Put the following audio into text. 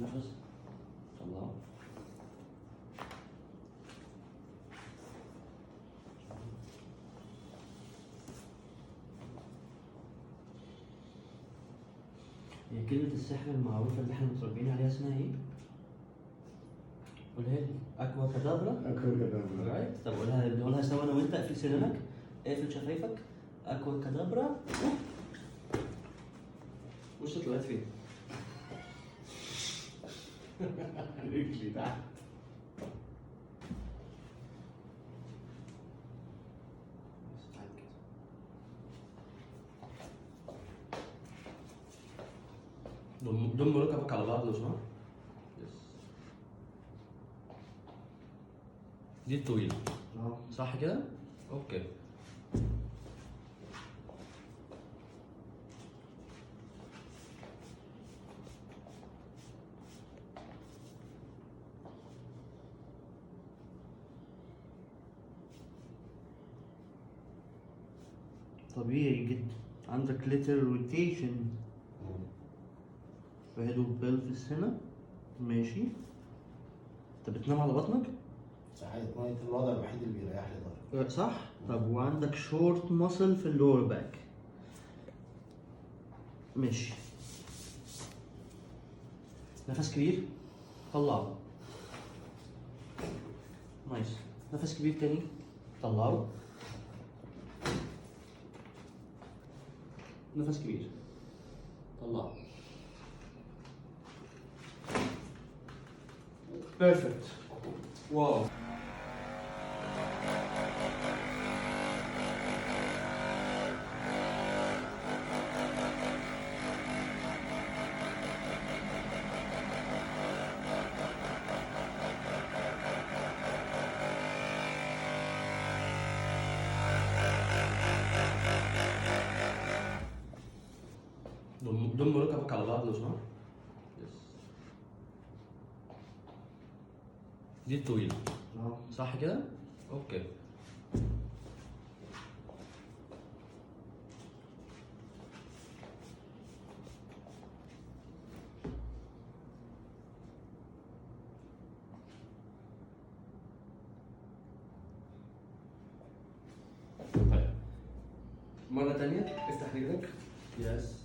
نفس. طلعه. هي كلمة السحر المعروفة اللي احنا متربيين عليها اسمها ايه؟ قولها لي. اكوا كادابرا؟ اكوا كادابرا. رايت. طب نقولها سوا انا وانت. اقفل سنانك، اقفل شفايفك. اكوا كادابرا. وش طلعت فين؟ رجلي تحت. ضم ركبك على بعض لو سمحت. دي الطويلة صح كده؟ اوكي. طبيعي جدا. عندك ليتر روتيشن في هيد وبلفس هنا. ماشي. انت بتنام على بطنك؟ صحيح، الوضع الوحيد اللي بيريح لي ظهري. صح؟ طب وعندك شورت ماسل في اللور باك. ماشي. نفس كبير. طلعه. نايس. نفس كبير تاني. طلعه. نفس كبير. طلعه. بيرفكت. واو. ضم ركبك على بعض لو سمحت. دي الطويلة صح كده؟ اوكي. طيب مرة تانية افتح رجلك. يس.